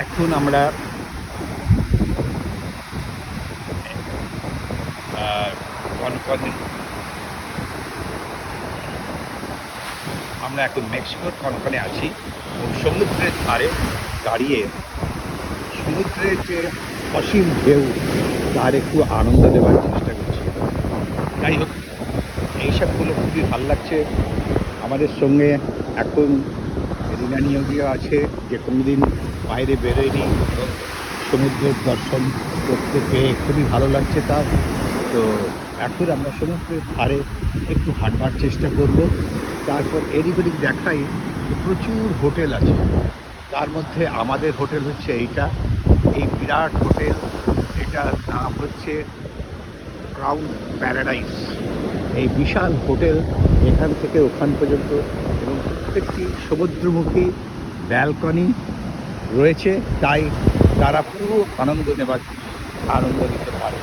এখন আমরা কনকনে আমরা এখন মেক্সিকোর কনকনে আছি এবং সমুদ্রের ধারে দাঁড়িয়ে সমুদ্রের যে অসীম ঢেউ তার একটু আনন্দ নেওয়ার চেষ্টা করছি। যাই হোক, এইসবগুলো খুবই ভালো লাগছে। আমাদের সঙ্গে এখন রিনা নিয়োগীয় আছে, যে কোনোদিন বাইরে বেরোয়নি এবং সমুদ্রের দর্শন করতে পেয়ে খুবই ভালো লাগছে তার। তো এখন আমরা সমুদ্রের ধারে একটু হাঁটবার চেষ্টা করব। তারপর এদিক ওদিক দেখাই যে প্রচুর হোটেল আছে, তার মধ্যে আমাদের হোটেল হচ্ছে এইটা, এই বিরাট হোটেল। এটার নাম হচ্ছে ক্রাউন প্যারাডাইস। এই বিশাল হোটেল এখান থেকে ওখান পর্যন্ত এবং প্রত্যেকটি সমুদ্রমুখী ব্যালকনি রয়েছে, তাই তারা পুরো আনন্দ নিতে পারে।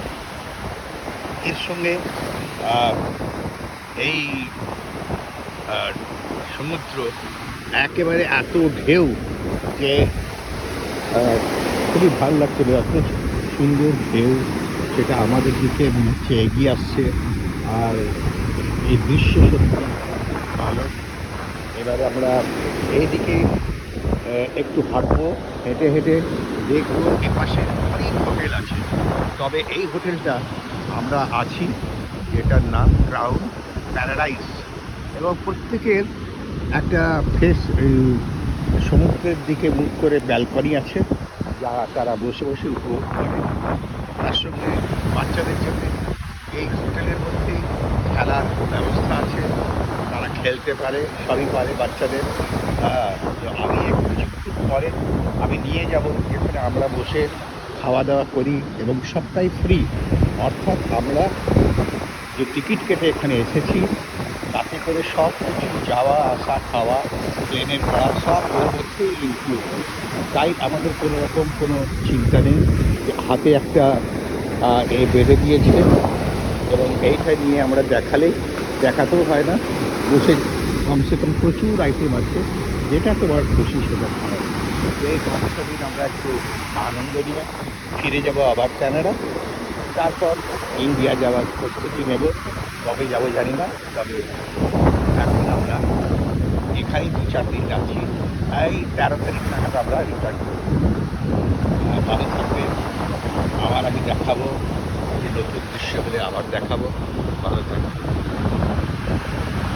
এর সঙ্গে এই সমুদ্র একেবারে এত ঢেউ যে খুবই ভালো লাগছিল। এত সুন্দর ঢেউ, সেটা আমাদের দিকে মনে হচ্ছে এগিয়ে আসছে। আর এই দৃশ্য সত্যি ভালো। এবারে আমরা এইদিকে একটু হাঁটবো, হেঁটে হেঁটে দেখবো এপাশে অনেক হোটেল আছে। তবে এই হোটেলটা আমরা আছি, যেটার নাম ক্রাউন প্যারাডাইস, এবং প্রত্যেকের একটা ফেস সমুদ্রের দিকে মুখ করে ব্যালকনি আছে, যা তারা বসে বসে উপভোগ করে। তার সঙ্গে বাচ্চাদের জন্য এই হোটেলের মধ্যে খেলার ব্যবস্থা আছে, তারা খেলতে পারে, সবই পারে বাচ্চাদের। তো আমি কিছুক্ষণ পরে আমি নিয়ে যাব যেখানে আমরা বসে খাওয়া দাওয়া করি এবং সবটাই ফ্রি। অর্থাৎ আমরা যে টিকিট কেটে এখানে এসেছি তাতে করে সব কিছু যাওয়া আসা খাওয়া প্লেনের ভাড়া সব ওর মধ্যেই ইনক্লুড। তাই আমাদের কোনো রকম কোনো চিন্তা নেই। হাতে একটা বেঁধে দিয়েছিলেন এবং এইটা নিয়ে আমরা দেখাতেও হয় না, বসে কমসে কম প্রচুর আইটেম আছে, যেটা তোমার খুশি সেটা খাওয়া। এই 5টা দিন আমরা একটু আনন্দ নিয়ে ফিরে যাব আবার কানাডা। তারপর ইন্ডিয়া যাওয়ার প্রস্তুতি নেব, কবে যাবো জানি না। তবে এখন আমরা এখানেই 2-4 দিন যাচ্ছি। এই 13 তারিখ নাগাদ আমরা রিটার্ন করব। ভালো থাকবে। আবার আমি দেখাবো যে নতুন দৃশ্য হলে আবার দেখাবো। ভালো থাকবে।